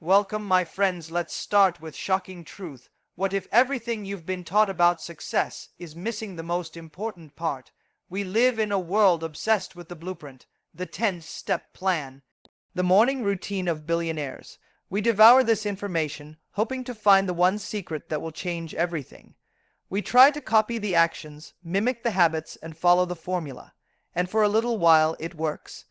Welcome, my friends. Let's start with shocking truth. What if everything you've been taught about success is missing the most important part? We live in a world obsessed with the blueprint, the 10-step plan, the morning routine of billionaires. We devour this information, hoping to find the one secret that will change everything. We try to copy the actions, mimic the habits, and follow the formula. And for a little while, it works.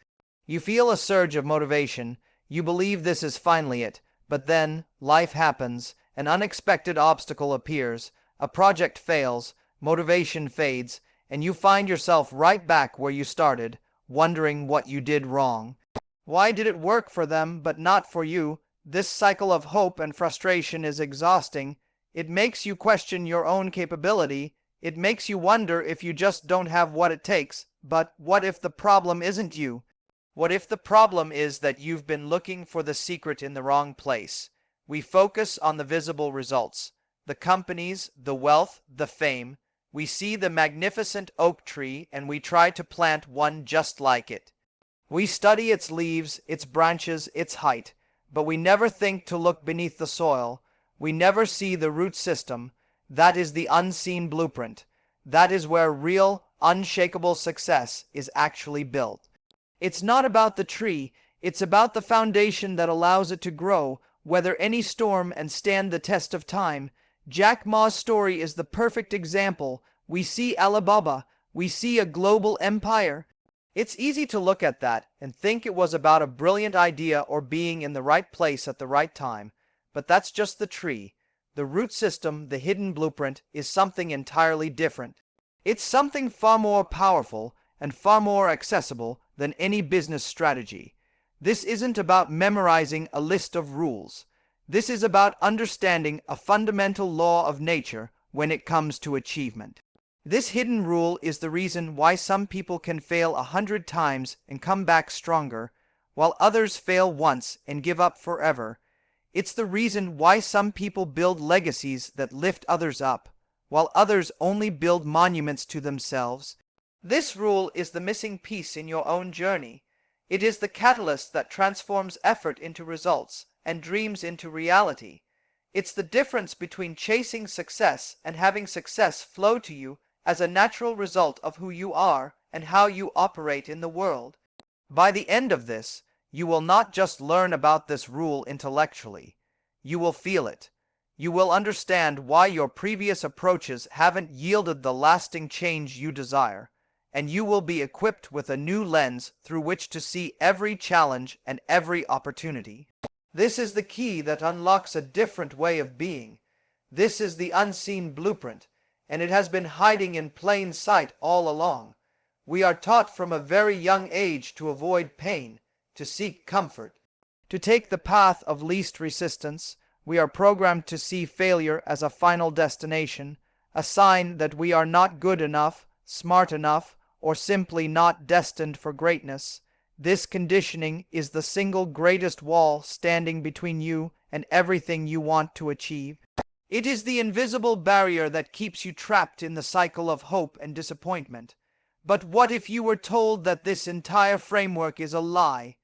You feel a surge of motivation. You believe this is finally it. But then, life happens. An unexpected obstacle appears. A project fails. Motivation fades. And you find yourself right back where you started, wondering what you did wrong. Why did it work for them, but not for you? This cycle of hope and frustration is exhausting. It makes you question your own capability. It makes you wonder if you just don't have what it takes. But what if the problem isn't you? What if the problem is that you've been looking for the secret in the wrong place? We focus on the visible results, the companies, the wealth, the fame. We see the magnificent oak tree and we try to plant one just like it. We study its leaves, its branches, its height, but we never think to look beneath the soil. We never see the root system. That is the unseen blueprint. That is where real, unshakable success is actually built. It's not about the tree, it's about the foundation that allows it to grow, weather any storm and stand the test of time. Jack Ma's story is the perfect example. We see Alibaba, we see a global empire. It's easy to look at that and think it was about a brilliant idea or being in the right place at the right time, but that's just the tree. The root system, the hidden blueprint, is something entirely different. It's something far more powerful and far more accessible than any business strategy. This isn't about memorizing a list of rules. This is about understanding a fundamental law of nature when it comes to achievement. This hidden rule is the reason why some people can fail 100 times and come back stronger, while others fail once and give up forever. It's the reason why some people build legacies that lift others up, while others only build monuments to themselves. This rule is the missing piece in your own journey. It is the catalyst that transforms effort into results and dreams into reality. It's the difference between chasing success and having success flow to you as a natural result of who you are and how you operate in the world. By the end of this, you will not just learn about this rule intellectually. You will feel it. You will understand why your previous approaches haven't yielded the lasting change you desire. And you will be equipped with a new lens through which to see every challenge and every opportunity. This is the key that unlocks a different way of being. This is the unseen blueprint, and it has been hiding in plain sight all along. We are taught from a very young age to avoid pain, to seek comfort, to take the path of least resistance. We are programmed to see failure as a final destination, a sign that we are not good enough, smart enough, or simply not destined for greatness. This conditioning is the single greatest wall standing between you and everything you want to achieve. It is the invisible barrier that keeps you trapped in the cycle of hope and disappointment. But what if you were told that this entire framework is a lie?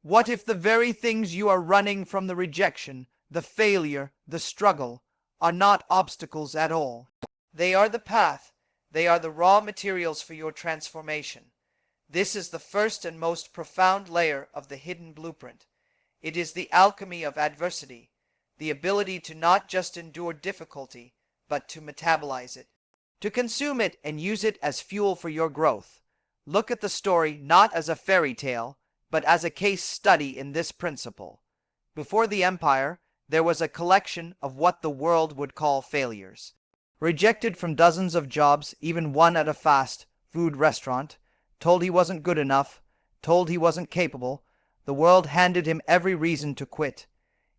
What if the very things you are running from, the rejection, the failure, the struggle, are not obstacles at all? They are the path. They are the raw materials for your transformation. This is the first and most profound layer of the hidden blueprint. It is the alchemy of adversity, the ability to not just endure difficulty, but to metabolize it, to consume it and use it as fuel for your growth. Look at the story not as a fairy tale, but as a case study in this principle. Before the empire, there was a collection of what the world would call failures. Rejected from dozens of jobs, even one at a fast food restaurant, told he wasn't good enough, told he wasn't capable, the world handed him every reason to quit.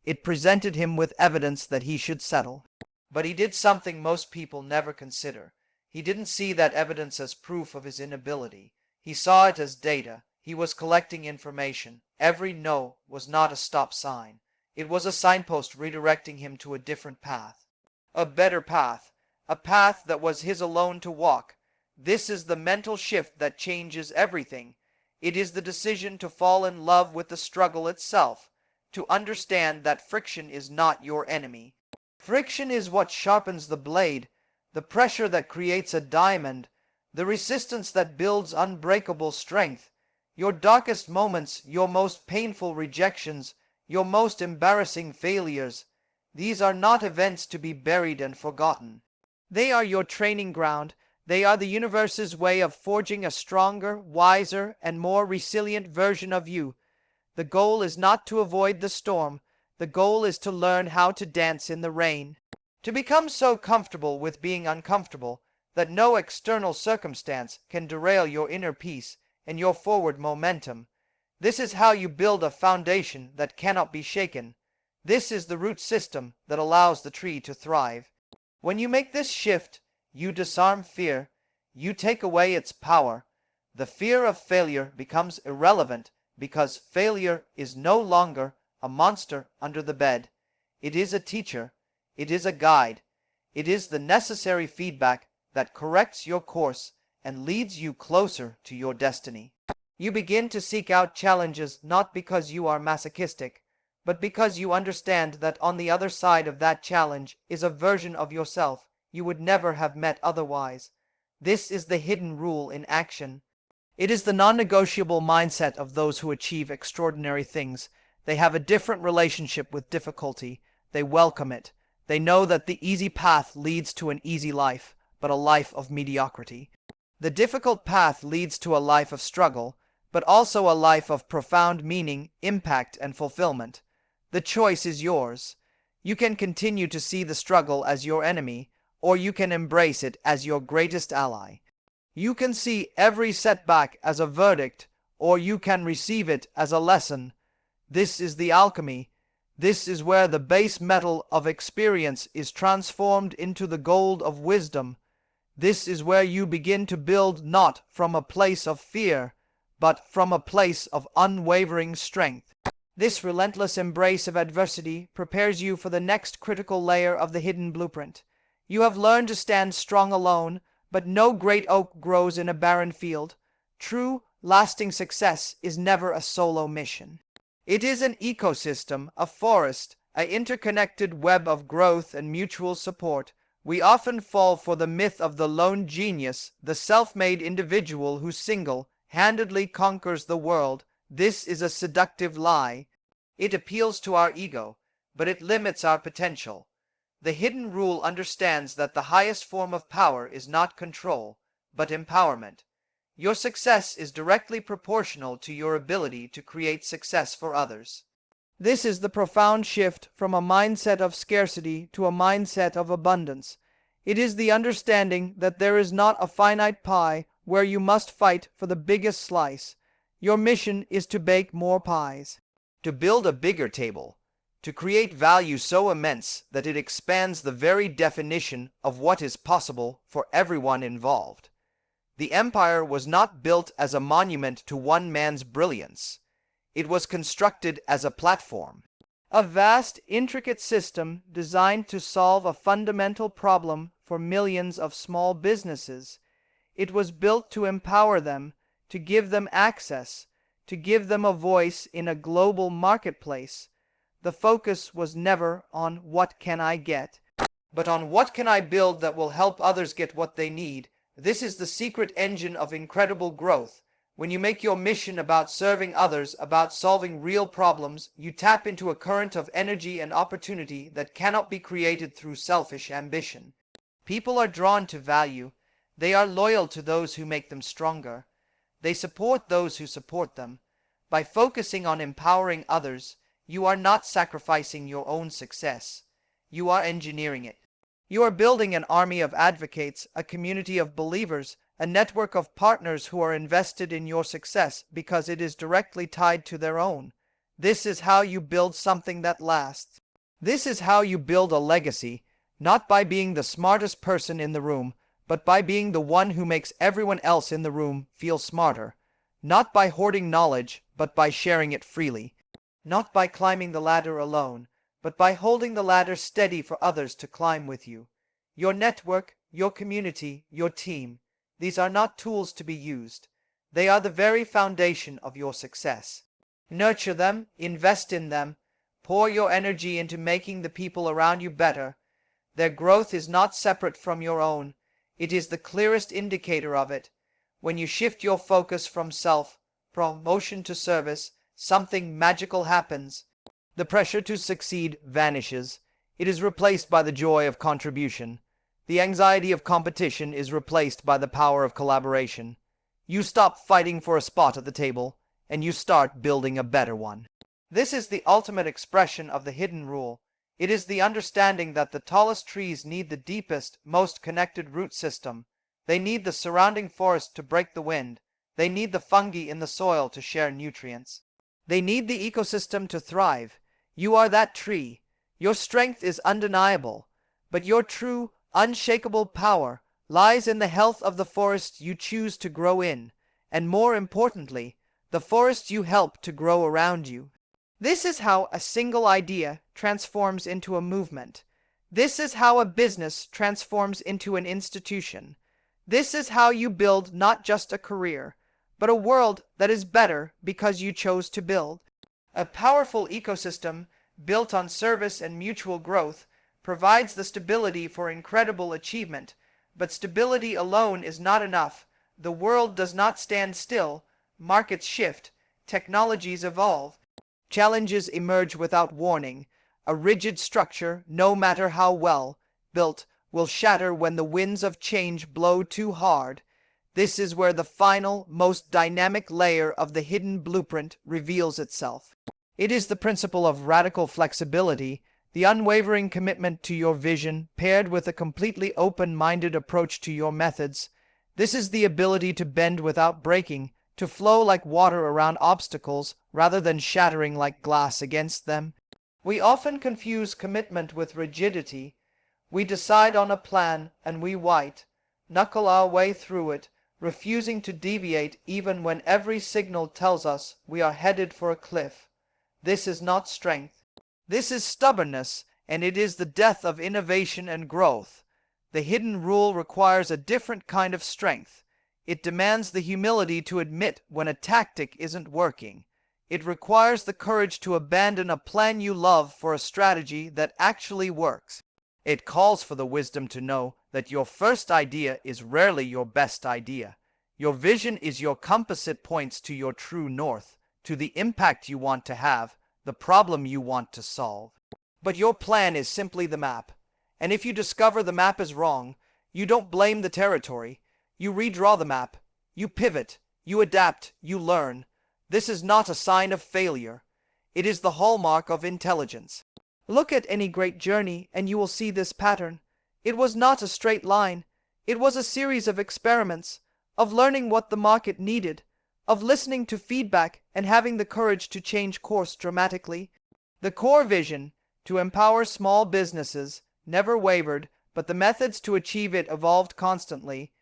It presented him with evidence that he should settle. But he did something most people never consider. He didn't see that evidence as proof of his inability. He saw it as data. He was collecting information. Every no was not a stop sign. It was a signpost redirecting him to a different path. A better path. A path that was his alone to walk. This is the mental shift that changes everything. It is the decision to fall in love with the struggle itself, to understand that friction is not your enemy. Friction is what sharpens the blade, the pressure that creates a diamond, the resistance that builds unbreakable strength. Your darkest moments, your most painful rejections, your most embarrassing failures, these are not events to be buried and forgotten. They are your training ground. They are the universe's way of forging a stronger, wiser, and more resilient version of you. The goal is not to avoid the storm. The goal is to learn how to dance in the rain. To become so comfortable with being uncomfortable that no external circumstance can derail your inner peace and your forward momentum. This is how you build a foundation that cannot be shaken. This is the root system that allows the tree to thrive. When you make this shift, you disarm fear. You take away its power. The fear of failure becomes irrelevant because failure is no longer a monster under the bed. It is a teacher. It is a guide. It is the necessary feedback that corrects your course and leads you closer to your destiny. You begin to seek out challenges not because you are masochistic, but because you understand that on the other side of that challenge is a version of yourself you would never have met otherwise. This is the hidden rule in action. It is the non-negotiable mindset of those who achieve extraordinary things. They have a different relationship with difficulty. They welcome it. They know that the easy path leads to an easy life, but a life of mediocrity. The difficult path leads to a life of struggle, but also a life of profound meaning, impact, and fulfillment. The choice is yours. You can continue to see the struggle as your enemy, or you can embrace it as your greatest ally. You can see every setback as a verdict, or you can receive it as a lesson. This is the alchemy. This is where the base metal of experience is transformed into the gold of wisdom. This is where you begin to build not from a place of fear, but from a place of unwavering strength. This relentless embrace of adversity prepares you for the next critical layer of the hidden blueprint. You have learned to stand strong alone, but no great oak grows in a barren field. True, lasting success is never a solo mission. It is an ecosystem, a forest, an interconnected web of growth and mutual support. We often fall for the myth of the lone genius, the self-made individual who single-handedly conquers the world. This is a seductive lie. It appeals to our ego, but it limits our potential. The hidden rule understands that the highest form of power is not control, but empowerment. Your success is directly proportional to your ability to create success for others. This is the profound shift from a mindset of scarcity to a mindset of abundance. It is the understanding that there is not a finite pie where you must fight for the biggest slice. Your mission is to bake more pies, to build a bigger table, to create value so immense that it expands the very definition of what is possible for everyone involved. The empire was not built as a monument to one man's brilliance. It was constructed as a platform, a vast, intricate system designed to solve a fundamental problem for millions of small businesses. It was built to empower them, to give them access, to give them a voice in a global marketplace. The focus was never on what can I get, but on what can I build that will help others get what they need. This is the secret engine of incredible growth. When you make your mission about serving others, about solving real problems, you tap into a current of energy and opportunity that cannot be created through selfish ambition. People are drawn to value. They are loyal to those who make them stronger. They support those who support them. By focusing on empowering others, you are not sacrificing your own success. You are engineering it. You are building an army of advocates, a community of believers, a network of partners who are invested in your success because it is directly tied to their own. This is how you build something that lasts. This is how you build a legacy, not by being the smartest person in the room, but by being the one who makes everyone else in the room feel smarter. Not by hoarding knowledge, but by sharing it freely. Not by climbing the ladder alone, but by holding the ladder steady for others to climb with you. Your network, your community, your team, these are not tools to be used. They are the very foundation of your success. Nurture them, invest in them, Pour your energy into making the people around you better. Their growth is not separate from your own. It is the clearest indicator of it. When you shift your focus from self-promotion to service, something magical happens. The pressure to succeed vanishes. It is replaced by the joy of contribution. The anxiety of competition is replaced by the power of collaboration. You stop fighting for a spot at the table, and you start building a better one. This is the ultimate expression of the hidden rule. It is the understanding that the tallest trees need the deepest, most connected root system. They need the surrounding forest to break the wind. They need the fungi in the soil to share nutrients. They need the ecosystem to thrive. You are that tree. Your strength is undeniable, but your true, unshakable power lies in the health of the forest you choose to grow in, and more importantly, the forest you help to grow around you. This is how a single idea transforms into a movement. This is how a business transforms into an institution. This is how you build not just a career, but a world that is better because you chose to build. A powerful ecosystem built on service and mutual growth provides the stability for incredible achievement, but stability alone is not enough. The world does not stand still. Markets shift, technologies evolve, challenges emerge without warning. A rigid structure, no matter how well built, will shatter when the winds of change blow too hard. This is where the final, most dynamic layer of the hidden blueprint reveals itself. It is the principle of radical flexibility, the unwavering commitment to your vision paired with a completely open-minded approach to your methods. This is the ability to bend without breaking, to flow like water around obstacles rather than shattering like glass against them. We often confuse commitment with rigidity. We decide on a plan and we knuckle our way through it, refusing to deviate even when every signal tells us we are headed for a cliff. This is not strength. This is stubbornness, and it is the death of innovation and growth. The hidden rule requires a different kind of strength. It demands the humility to admit when a tactic isn't working. It requires the courage to abandon a plan you love for a strategy that actually works. It calls for the wisdom to know that your first idea is rarely your best idea. Your vision is your compass. It points to your true north, to the impact you want to have, the problem you want to solve. But your plan is simply the map. And if you discover the map is wrong, you don't blame the territory. You redraw the map. You pivot. You adapt. You learn. This is not a sign of failure. It is the hallmark of intelligence. Look at any great journey and you will see this pattern. It was not a straight line. It was a series of experiments, of learning what the market needed, of listening to feedback and having the courage to change course dramatically. The core vision, to empower small businesses, never wavered, but the methods to achieve it evolved constantly.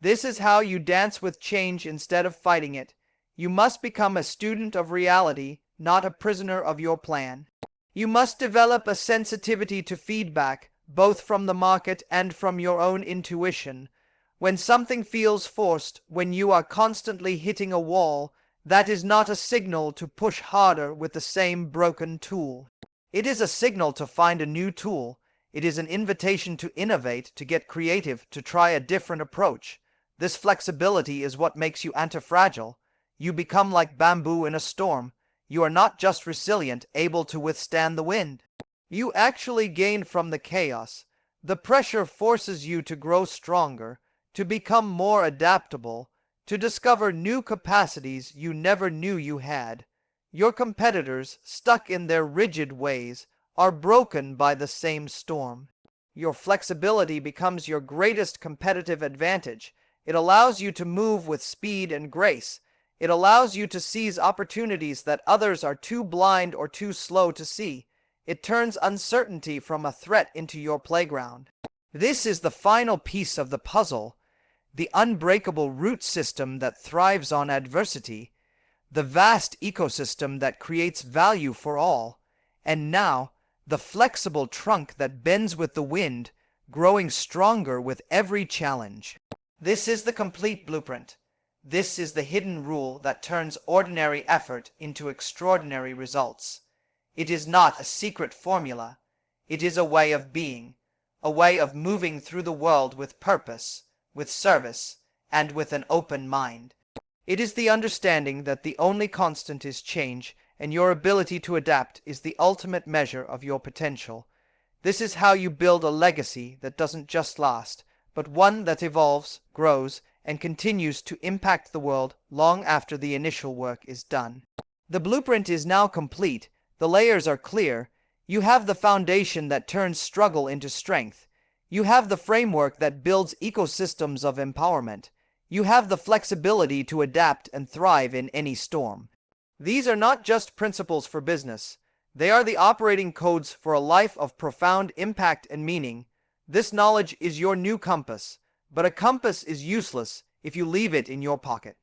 This is how you dance with change instead of fighting it. You must become a student of reality, not a prisoner of your plan. You must develop a sensitivity to feedback, both from the market and from your own intuition. When something feels forced, when you are constantly hitting a wall, that is not a signal to push harder with the same broken tool. It is a signal to find a new tool. It is an invitation to innovate, to get creative, to try a different approach. This flexibility is what makes you anti-fragile. You become like bamboo in a storm. You are not just resilient, able to withstand the wind. You actually gain from the chaos. The pressure forces you to grow stronger, to become more adaptable, to discover new capacities you never knew you had. Your competitors, stuck in their rigid ways, are broken by the same storm. Your flexibility becomes your greatest competitive advantage. It allows you to move with speed and grace. It allows you to seize opportunities that others are too blind or too slow to see. It turns uncertainty from a threat into your playground. This is the final piece of the puzzle, the unbreakable root system that thrives on adversity, the vast ecosystem that creates value for all, and now the flexible trunk that bends with the wind, growing stronger with every challenge. This is the complete blueprint. This is the hidden rule that turns ordinary effort into extraordinary results. It is not a secret formula. It is a way of being, a way of moving through the world with purpose, with service, and with an open mind. It is the understanding that the only constant is change, and your ability to adapt is the ultimate measure of your potential. This is how you build a legacy that doesn't just last, but one that evolves, grows, and continues to impact the world long after the initial work is done. The blueprint is now complete. The layers are clear. You have the foundation that turns struggle into strength. You have the framework that builds ecosystems of empowerment. You have the flexibility to adapt and thrive in any storm. These are not just principles for business. They are the operating codes for a life of profound impact and meaning. This knowledge is your new compass, but a compass is useless if you leave it in your pocket.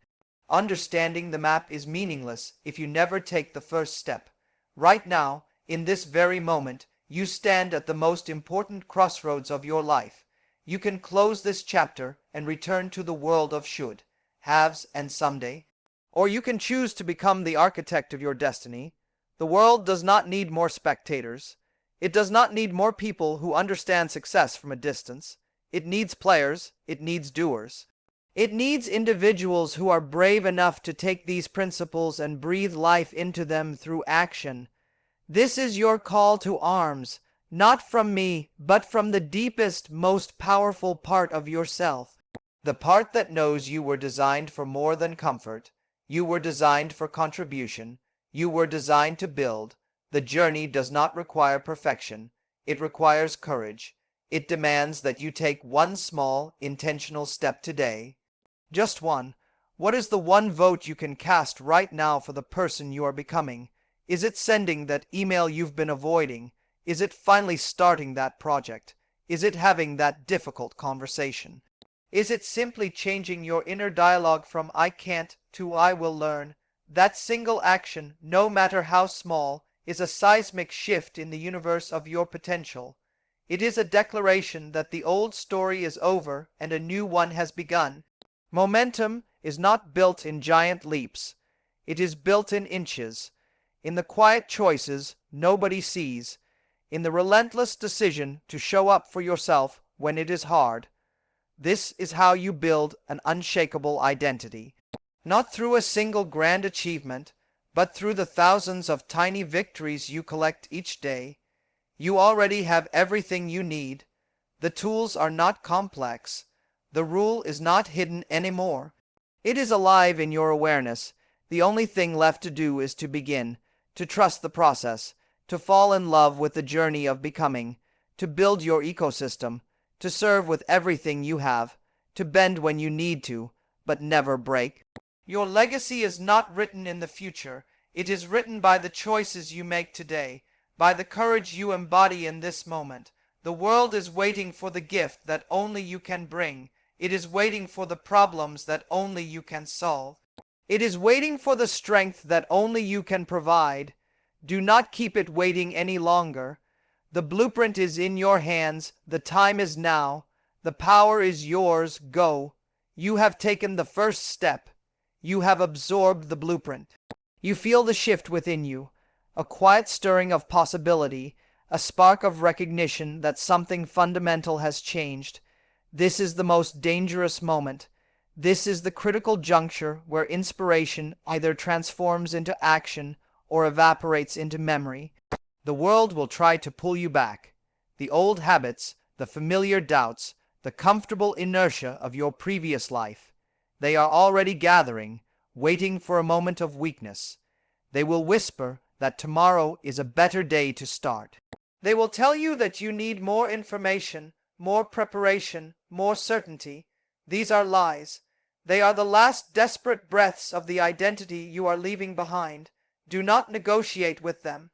Understanding the map is meaningless if you never take the first step. Right now, in this very moment, you stand at the most important crossroads of your life. You can close this chapter and return to the world of should, haves, and someday, or you can choose to become the architect of your destiny. The world does not need more spectators. It does not need more people who understand success from a distance. It needs players. It needs doers. It needs individuals who are brave enough to take these principles and breathe life into them through action. This is your call to arms, not from me, but from the deepest, most powerful part of yourself. The part that knows you were designed for more than comfort. You were designed for contribution. You were designed to build. The journey does not require perfection. It requires courage. It demands that you take one small, intentional step today. Just one. What is the one vote you can cast right now for the person you are becoming? Is it sending that email you've been avoiding? Is it finally starting that project? Is it having that difficult conversation? Is it simply changing your inner dialogue from "I can't" to "I will learn"? That single action, no matter how small, is a seismic shift in the universe of your potential. It is a declaration that the old story is over and a new one has begun. Momentum is not built in giant leaps. It is built in inches, in the quiet choices nobody sees, in the relentless decision to show up for yourself when it is hard. This is how you build an unshakable identity. Not through a single grand achievement, but through the thousands of tiny victories you collect each day. You already have everything you need. The tools are not complex. The rule is not hidden anymore. It is alive in your awareness. The only thing left to do is to begin, to trust the process, to fall in love with the journey of becoming, to build your ecosystem, to serve with everything you have, to bend when you need to, but never break. Your legacy is not written in the future. It is written by the choices you make today, by the courage you embody in this moment. The world is waiting for the gift that only you can bring. It is waiting for the problems that only you can solve. It is waiting for the strength that only you can provide. Do not keep it waiting any longer. The blueprint is in your hands. The time is now. The power is yours. Go. You have taken the first step. You have absorbed the blueprint. You feel the shift within you, a quiet stirring of possibility, a spark of recognition that something fundamental has changed. This is the most dangerous moment. This is the critical juncture where inspiration either transforms into action or evaporates into memory. The world will try to pull you back. The old habits, the familiar doubts, the comfortable inertia of your previous life. They are already gathering, waiting for a moment of weakness. They will whisper that tomorrow is a better day to start. They will tell you that you need more information, more preparation, more certainty. These are lies. They are the last desperate breaths of the identity you are leaving behind. Do not negotiate with them.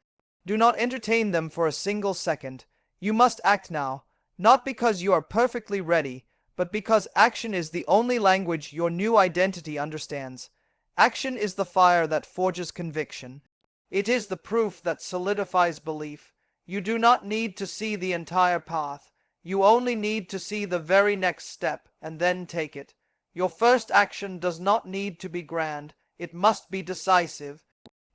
Do not entertain them for a single second. You must act now, not because you are perfectly ready, but because action is the only language your new identity understands. Action is the fire that forges conviction. It is the proof that solidifies belief. You do not need to see the entire path. You only need to see the very next step and then take it. Your first action does not need to be grand. It must be decisive.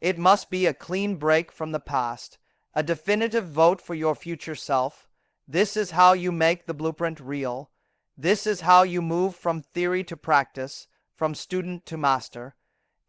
It must be a clean break from the past, a definitive vote for your future self. This is how you make the blueprint real. This is how you move from theory to practice, from student to master.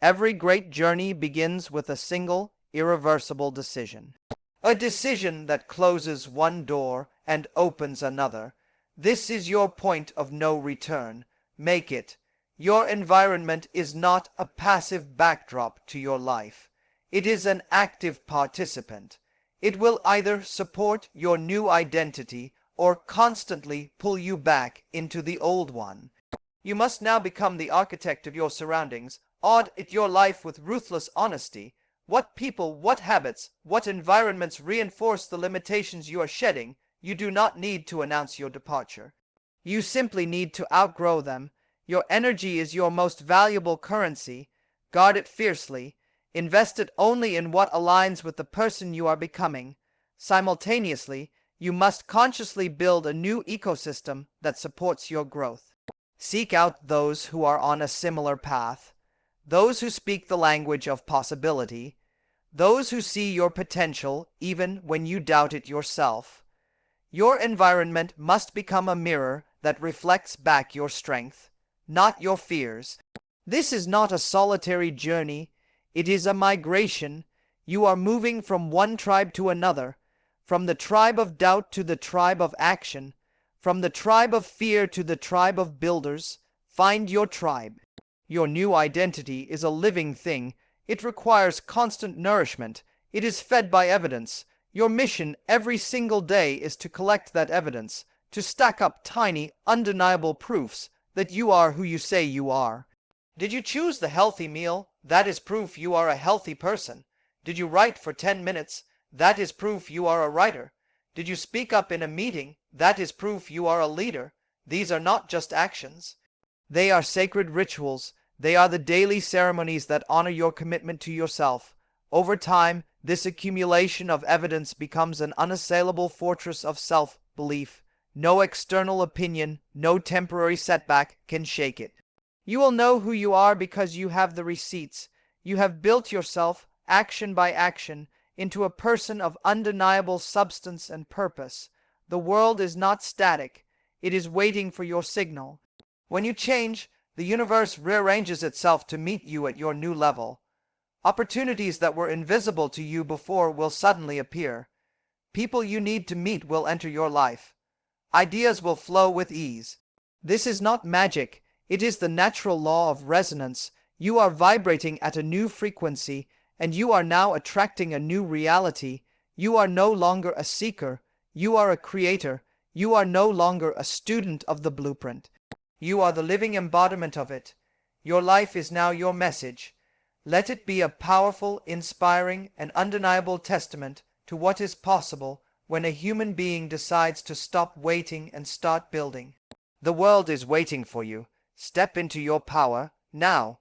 Every great journey begins with a single, irreversible decision. A decision that closes one door and opens another. This is your point of no return. Make it. Your environment is not a passive backdrop to your life. It is an active participant. It will either support your new identity or constantly pull you back into the old one. You must now become the architect of your surroundings, audit your life with ruthless honesty. What people, what habits, what environments reinforce the limitations you are shedding? You do not need to announce your departure. You simply need to outgrow them. Your energy is your most valuable currency. Guard it fiercely. Invest it only in what aligns with the person you are becoming. Simultaneously, you must consciously build a new ecosystem that supports your growth. Seek out those who are on a similar path, those who speak the language of possibility, those who see your potential even when you doubt it yourself. Your environment must become a mirror that reflects back your strength, not your fears. This is not a solitary journey. It is a migration. You are moving from one tribe to another, from the tribe of doubt to the tribe of action, from the tribe of fear to the tribe of builders. Find your tribe. Your new identity is a living thing. It requires constant nourishment. It is fed by evidence. Your mission every single day is to collect that evidence, to stack up tiny, undeniable proofs that you are who you say you are. Did you choose the healthy meal? That is proof you are a healthy person. Did you write for 10 minutes? That is proof you are a writer. Did you speak up in a meeting? That is proof you are a leader. These are not just actions. They are sacred rituals. They are the daily ceremonies that honor your commitment to yourself. Over time, this accumulation of evidence becomes an unassailable fortress of self-belief. No external opinion, no temporary setback can shake it. You will know who you are because you have the receipts. You have built yourself, action by action, into a person of undeniable substance and purpose. The world is not static. It is waiting for your signal. When you change, the universe rearranges itself to meet you at your new level. Opportunities that were invisible to you before will suddenly appear. People you need to meet will enter your life. Ideas will flow with ease. This is not magic. It is the natural law of resonance. You are vibrating at a new frequency, and you are now attracting a new reality. You are no longer a seeker. You are a creator. You are no longer a student of the blueprint. You are the living embodiment of it. Your life is now your message. Let it be a powerful, inspiring, and undeniable testament to what is possible when a human being decides to stop waiting and start building. The world is waiting for you. Step into your power now.